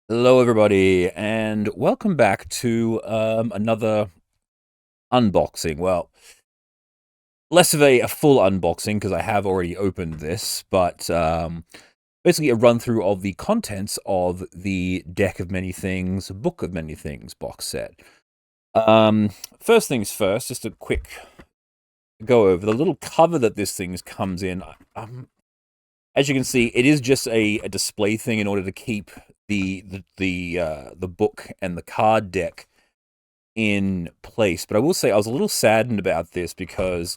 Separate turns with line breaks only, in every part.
Hello, everybody, and welcome back to another unboxing. Well, less of a full unboxing because I have already opened this, but basically a run through of the contents of the Deck of Many Things, Book of Many Things box set. First things first, just a quick go over the little cover that this thing comes in. As you can see, it is just a display thing in order to keep the book and the card deck in place. But I will say I was a little saddened about this because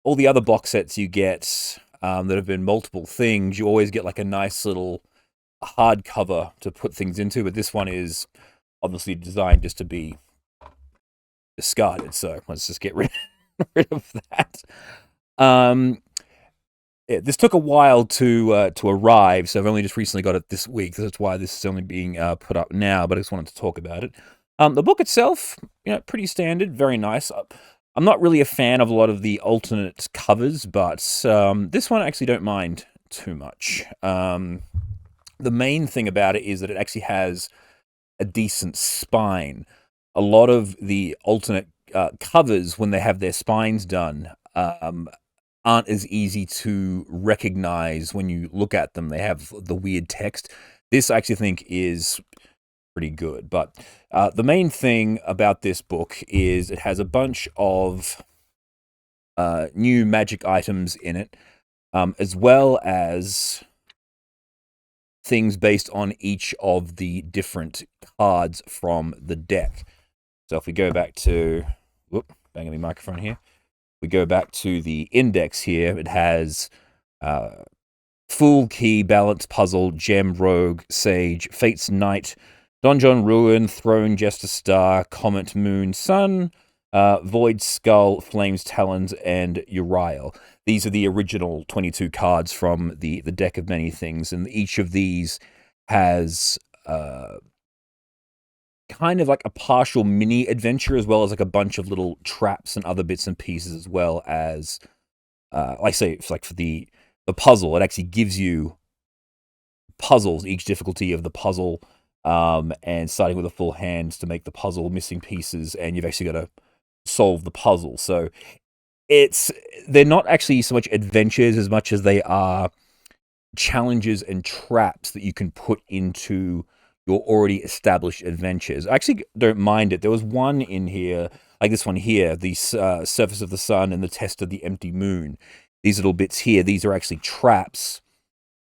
all the other box sets you get that have been multiple things, you always get like a nice little hardcover to put things into. But this one is obviously designed just to be discarded. So let's just get rid of that. Um, yeah, this took a while to arrive, so I've only just recently got it this week. That's why this is only being put up now. But I just wanted to talk about it. The book itself, pretty standard, very nice. I'm not really a fan of a lot of the alternate covers, but this one I actually don't mind too much. The main thing about it is that it actually has a decent spine. A lot of the alternate covers, when they have their spines done, aren't as easy to recognize when you look at them. They have the weird text. This I actually think is pretty good. But the main thing about this book is it has a bunch of new magic items in it, as well as things based on each of the different cards from the deck. So if we go back to, banging the microphone here. We go back to the index here. It has Fool, Key, Balance, Puzzle, Gem, Rogue, Sage, Fate's Knight, Donjon, Ruin, Throne, Jester, Star, Comet, Moon, Sun, Void, Skull, Flames, Talons, and Uriel. These are the original 22 cards from the Deck of Many Things, and each of these has kind of like a partial mini adventure, as well as like a bunch of little traps and other bits and pieces, as well as like I say, it's like for the puzzle, it actually gives you puzzles, each difficulty of the puzzle, and starting with a full hand to make the puzzle, missing pieces, and you've actually got to solve the puzzle. So they're not actually so much adventures as much as they are challenges and traps that you can put into your already established adventures. I actually don't mind it. There was one in here, like this one here, the surface of the sun and the test of the empty moon. These little bits here, these are actually traps,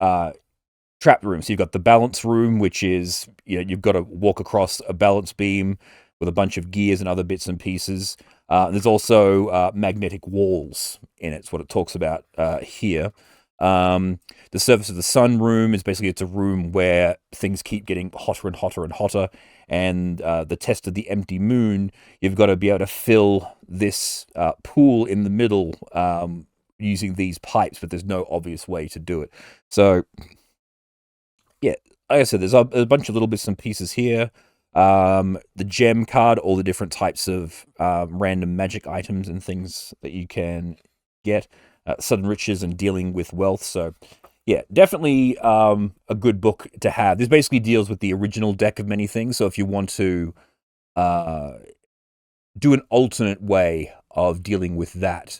trap rooms. So you've got the balance room, which is, you've got to walk across a balance beam with a bunch of gears and other bits and pieces. There's also magnetic walls in it. It's what it talks about here. The surface of the sun room is basically, it's a room where things keep getting hotter and hotter and hotter. And the test of the empty moon, you've got to be able to fill this pool in the middle using these pipes, but there's no obvious way to do it. So, yeah, like I said, there's a bunch of little bits and pieces here. The gem card, all the different types of random magic items and things that you can get. Sudden riches and dealing with wealth. So, yeah, definitely a good book to have. This basically deals with the original Deck of Many Things. So if you want to do an alternate way of dealing with that,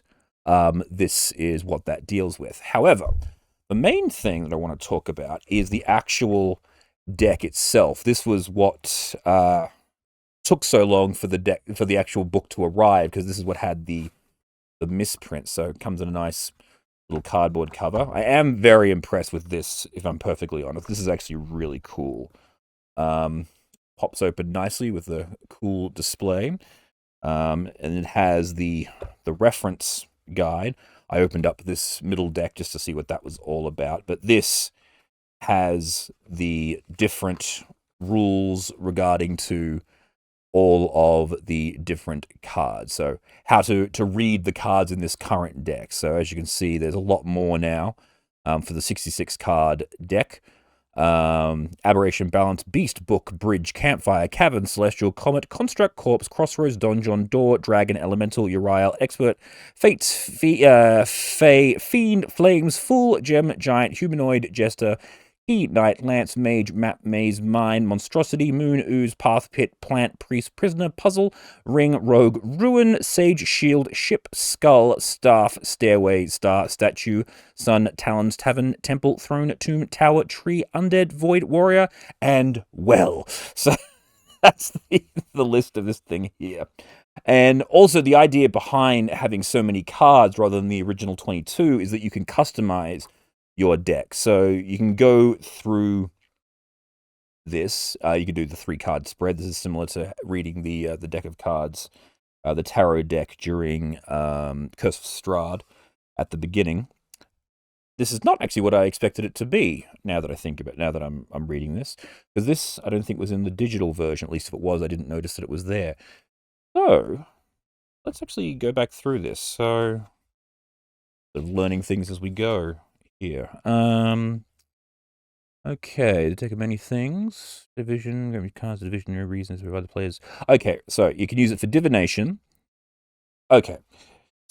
this is what that deals with. However, the main thing that I want to talk about is the actual deck itself. This was what took so long for the actual book to arrive, because this is what had the misprint. So it comes in a nice little cardboard cover. I am very impressed with this, if I'm perfectly honest. This is actually really cool. Pops open nicely with a cool display. And it has the reference guide. I opened up this middle deck just to see what that was all about. But this has the different rules regarding to all of the different cards. So how to read the cards in this current deck. So as you can see, there's a lot more now for the 66 card deck. Aberration, Balance, Beast, Book, Bridge, Campfire, Cavern, Celestial, Comet, Construct, Corpse, Crossroads, Donjon, Door, Dragon, Elemental, Uriel, Expert, Fates, Fey, Fiend, Flames, Fool, Gem, Giant, Humanoid, Jester, Key, Knight, Lance, Mage, Map, Maze, Mine, Monstrosity, Moon, Ooze, Path, Pit, Plant, Priest, Prisoner, Puzzle, Ring, Rogue, Ruin, Sage, Shield, Ship, Skull, Staff, Stairway, Star, Statue, Sun, Talons, Tavern, Temple, Throne, Tomb, Tower, Tree, Undead, Void, Warrior, and Well. So that's the list of this thing here. And also the idea behind having so many cards rather than the original 22 is that you can customize your deck. So you can go through this. You can do the 3-card spread. This is similar to reading the deck of cards, the tarot deck during Curse of Strahd at the beginning. This is not actually what I expected it to be, now that I think about it, now that I'm reading this. Because this, I don't think, was in the digital version. At least if it was, I didn't notice that it was there. So, let's actually go back through this. So, learning things as we go here. Okay, the deck of many things. Division, every card's division, no reasons for other players. Okay, so you can use it for divination. Okay,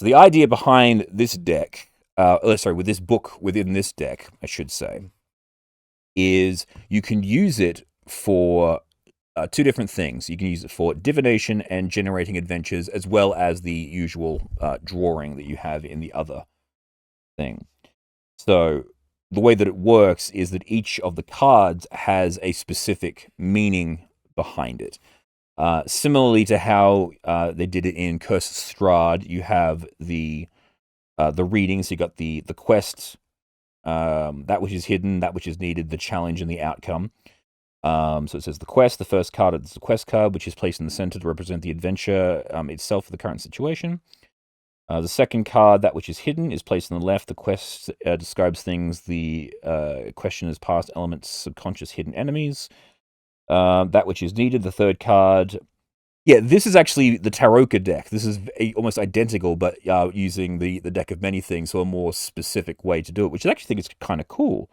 so the idea behind this deck, with this book within this deck, I should say, is you can use it for 2 different things. You can use it for divination and generating adventures, as well as the usual drawing that you have in the other thing. So the way that it works is that each of the cards has a specific meaning behind it. Similarly to how they did it in Curse of Strahd, you have the readings. You got the quest, that which is hidden, that which is needed, the challenge, and the outcome. So it says the quest. The first card is the quest card, which is placed in the center to represent the adventure itself for the current situation. The second card, that which is hidden, is placed on the left. The quest describes things the question is past, elements, subconscious, hidden enemies. That which is needed, the third card. Yeah, this is actually the Tarokka deck. This is almost identical, but using the deck of many things, so a more specific way to do it, which I actually think is kind of cool.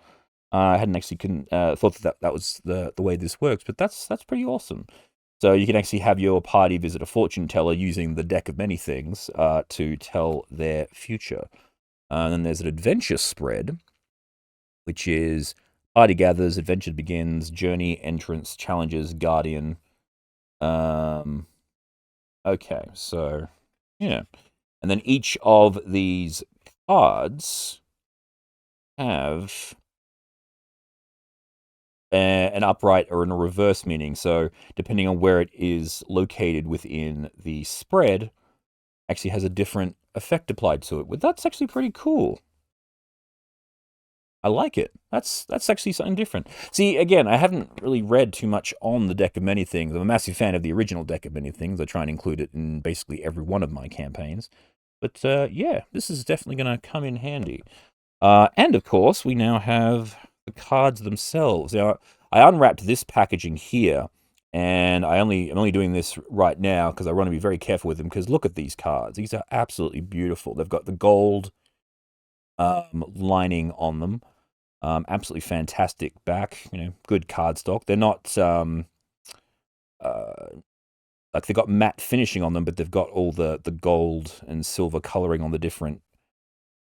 I hadn't actually thought that was the way this works, but that's pretty awesome. So you can actually have your party visit a fortune teller using the deck of many things to tell their future. And then there's an adventure spread, which is party gathers, adventure begins, journey, entrance, challenges, guardian. Okay, so yeah. And then each of these cards have an upright or a reverse meaning. So depending on where it is located within the spread, actually has a different effect applied to it. Well, that's actually pretty cool. I like it. That's actually something different. See, again, I haven't really read too much on the deck of many things. I'm a massive fan of the original deck of many things. I try and include it in basically every one of my campaigns. But yeah, this is definitely going to come in handy. And of course, we now have the cards themselves. Now, I unwrapped this packaging here, and I'm only doing this right now because I want to be very careful with them. Because look at these cards; these are absolutely beautiful. They've got the gold lining on them, absolutely fantastic back. Good cardstock. They're not like they've got matte finishing on them, but they've got all the gold and silver coloring on the different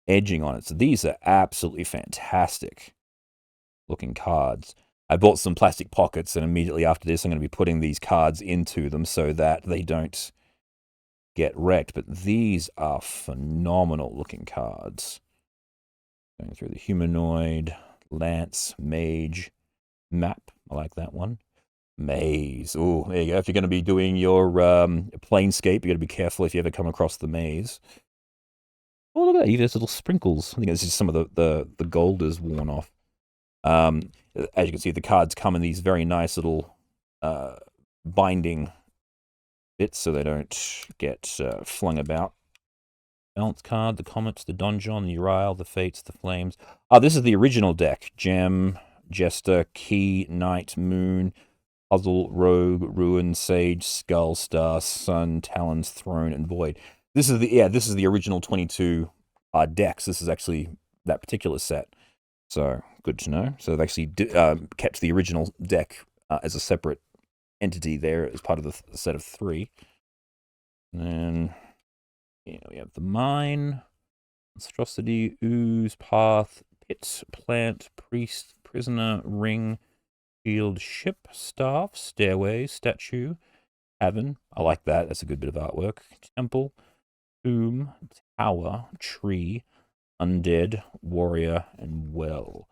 edging on it. So these are absolutely fantastic looking cards. I bought some plastic pockets, and immediately after this, I'm going to be putting these cards into them so that they don't get wrecked. But these are phenomenal looking cards. Going through the humanoid, lance, mage, map. I like that one. Maze. Oh, there you go. If you're going to be doing your planescape, you got to be careful if you ever come across the maze. Oh, look at that. Even there's little sprinkles. I think this is some of the gold is worn off. As you can see, the cards come in these very nice little binding bits so they don't get flung about. Balance card, the Comets, the Donjon, the Uriel, the Fates, the Flames. Oh, this is the original deck. Gem, Jester, Key, Knight, Moon, Puzzle, Rogue, Ruin, Sage, Skull, Star, Sun, Talons, Throne, and Void. This is the original 22 decks. This is actually that particular set. So, good to know. So, they've actually kept the original deck as a separate entity there as part of the set of 3. And then, we have the Mine, Monstrosity, Ooze, Path, pit, plant, priest, prisoner, ring, shield, ship, staff, stairway, statue, heaven. I like that. That's a good bit of artwork. Temple, tomb, tower, tree, undead, warrior, and well.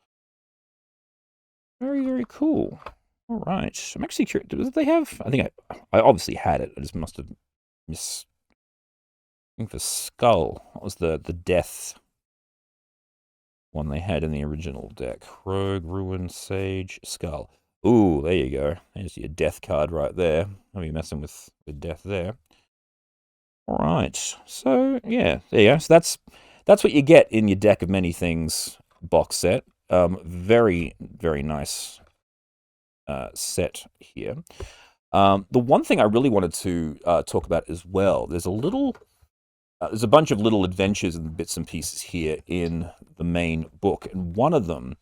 Very, very cool. All right. I'm actually curious. Did they have? I think I obviously had it. I just must have missed. I think the skull. What was the death one they had in the original deck? Rogue, ruin, sage, skull. Ooh, there you go. There's your death card right there. I'll be messing with death there. All right. So yeah, there you go. So that's what you get in your deck of many things box set. Very, very nice set here. The one thing I really wanted to talk about as well, there's a bunch of little adventures and bits and pieces here in the main book, and one of them,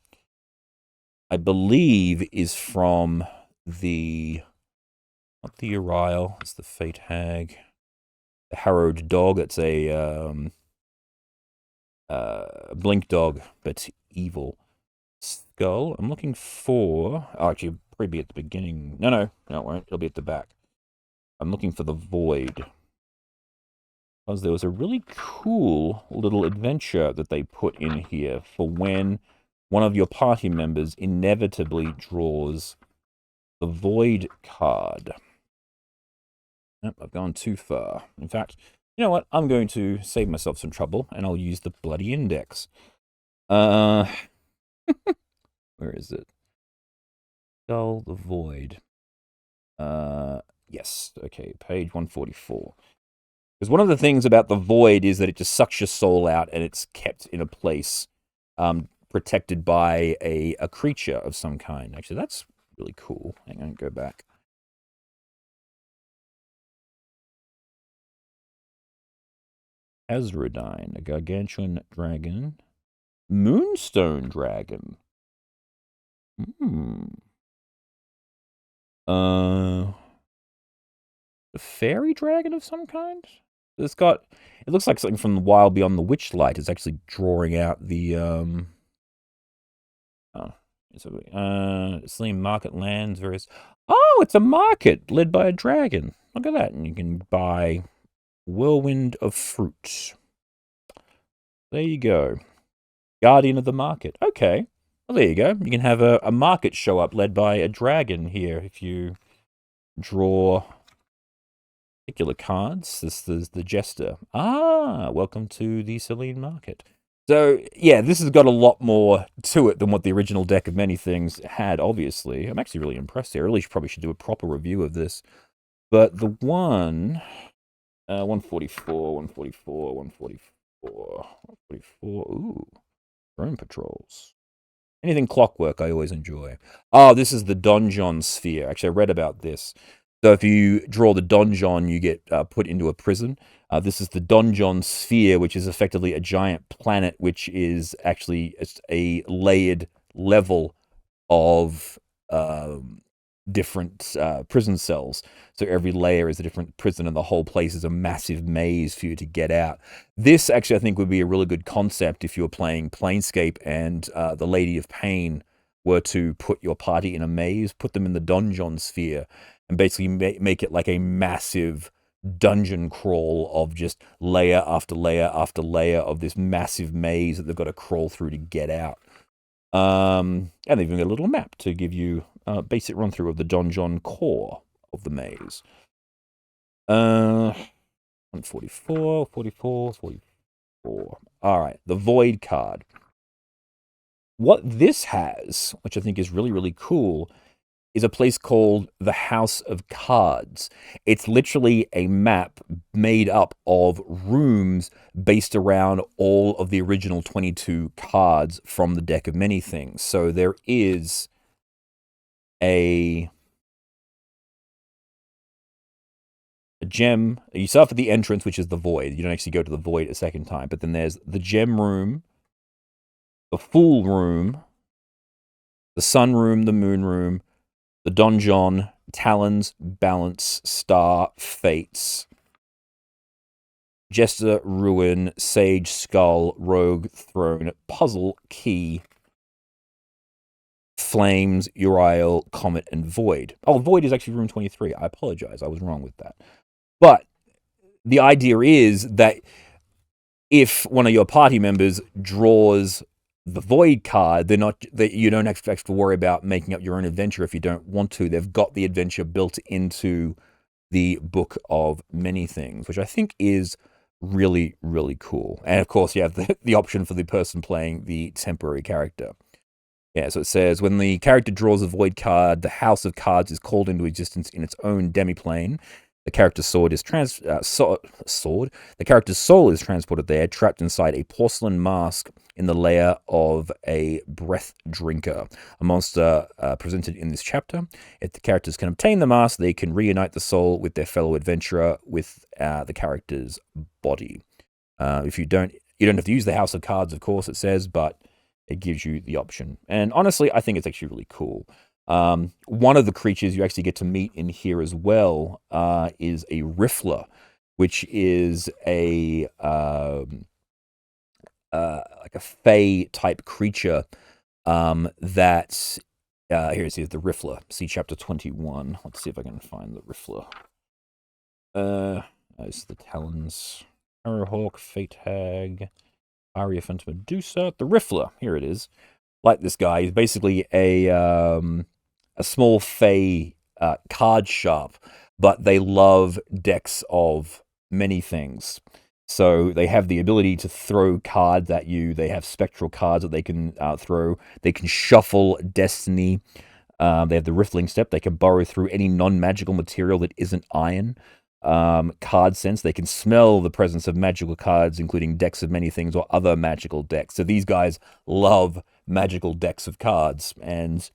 I believe, is from not the Uriel, it's the Fate Hag, the Harrowed Dog. It's a blink dog, but evil. Skull. I'm looking for. Oh, actually, it'll probably be at the beginning. No, it won't. It'll be at the back. I'm looking for the Void. Because there was a really cool little adventure that they put in here for when one of your party members inevitably draws the Void card. Nope, I've gone too far. In fact, you know what? I'm going to save myself some trouble, and I'll use the bloody index. Where is it? Skull the Void. Yes. Okay, page 144. Because one of the things about the Void is that it just sucks your soul out, and it's kept in a place protected by a creature of some kind. Actually, that's really cool. Hang on, go back. Azrodine, a gargantuan dragon. Moonstone dragon. A fairy dragon of some kind? It looks like something from the Wild Beyond the Witchlight. It's actually drawing out the, Slim Market lands, various... Oh, it's a market led by a dragon. Look at that. And you can buy Whirlwind of Fruit. There you go. Guardian of the Market. Okay. Well, there you go. You can have a market show up led by a dragon here if you draw particular cards. This is the Jester. Ah, welcome to the Celine Market. So, yeah, this has got a lot more to it than what the original deck of many things had, obviously. I'm actually really impressed here. I really probably should do a proper review of this. But the one... 144, 144, 144, 144. Ooh, drone patrols. Anything clockwork, I always enjoy. Oh, this is the Donjon Sphere. Actually, I read about this. So if you draw the Donjon, you get put into a prison. This is the Donjon Sphere, which is effectively a giant planet, which is actually a layered level of different prison cells. So every layer is a different prison, and the whole place is a massive maze for you to get out. This actually, I think, would be a really good concept if you were playing Planescape and the Lady of Pain were to put your party in a maze, put them in the Donjon Sphere, and basically make it like a massive dungeon crawl of just layer after layer after layer of this massive maze that they've got to crawl through to get out. And they've even got a little map to give you a basic run through of the donjon core of the maze. 144, 44, 44. All right, the Void card. What this has, which I think is really, really cool, is a place called the House of Cards. It's literally a map made up of rooms based around all of the original 22 cards from the deck of many things. So there is a gem. You start at the entrance, which is the Void. You don't actually go to the Void a second time. But then there's the Gem Room, the Fool Room, the Sun Room, the Moon Room, the Donjon, Talons, Balance, Star, Fates. Jester, Ruin, Sage, Skull, Rogue, Throne, Puzzle, Key, Flames, Uriel, Comet, and Void. Oh, Void is actually room 23. I apologize. I was wrong with that. But the idea is that if one of your party members draws the Void card, they're not that you don't have to worry about making up your own adventure if you don't want to. They've got the adventure built into the Book of Many Things, which I think is really, really cool. And of course, you have the option for the person playing the temporary character. Yeah, so it says, when the character draws a Void card, the House of Cards is called into existence in its own demiplane. The character's sword is The character's soul is transported there, trapped inside a porcelain mask in the lair of a breath drinker, a monster presented in this chapter. If the characters can obtain the mask, they can reunite the soul with their fellow adventurer with the character's body. If you don't have to use the House of Cards, of course, it says, but it gives you the option. And honestly, I think it's actually really cool. One of the creatures you actually get to meet in here as well is a Riffler, which is a like a Fey type creature that here it is, the Riffler. See chapter 21. Let's see if I can find the Riffler. It's the Talons, Arrowhawk, Fate Hag, Aria Phantom Medusa, the Riffler. Here it is. Like this guy, he's basically a small Fey card sharp, but they love decks of many things. So they have the ability to throw cards at you. They have spectral cards that they can throw. They can shuffle Destiny. They have the Riffling Step. They can burrow through any non-magical material that isn't iron. Card sense. They can smell the presence of magical cards, including decks of many things or other magical decks. So these guys love magical decks of cards. And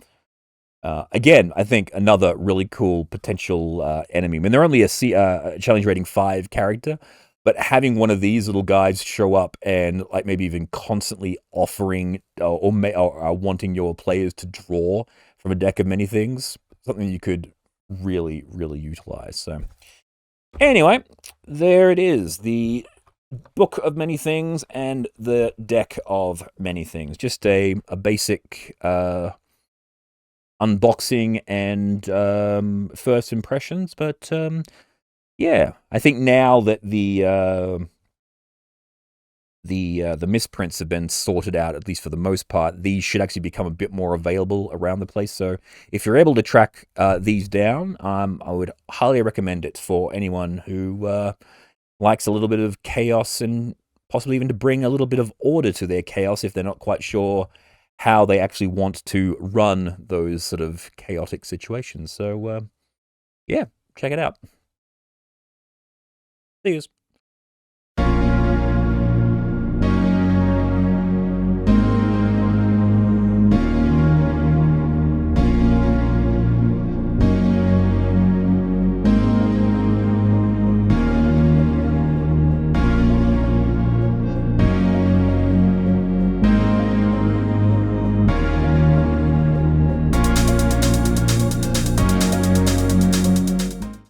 again, I think another really cool potential enemy. I mean, they're only a challenge rating 5 character, but having one of these little guys show up and like maybe even constantly offering or wanting your players to draw from a deck of many things, something you could really, really utilize. So anyway, there it is. The Book of Many Things and the Deck of Many Things. Just a basic unboxing and first impressions, but yeah, I think now that the misprints have been sorted out, at least for the most part, these should actually become a bit more available around the place. So if you're able to track these down, I would highly recommend it for anyone who likes a little bit of chaos and possibly even to bring a little bit of order to their chaos if they're not quite sure how they actually want to run those sort of chaotic situations. So yeah, check it out. See you.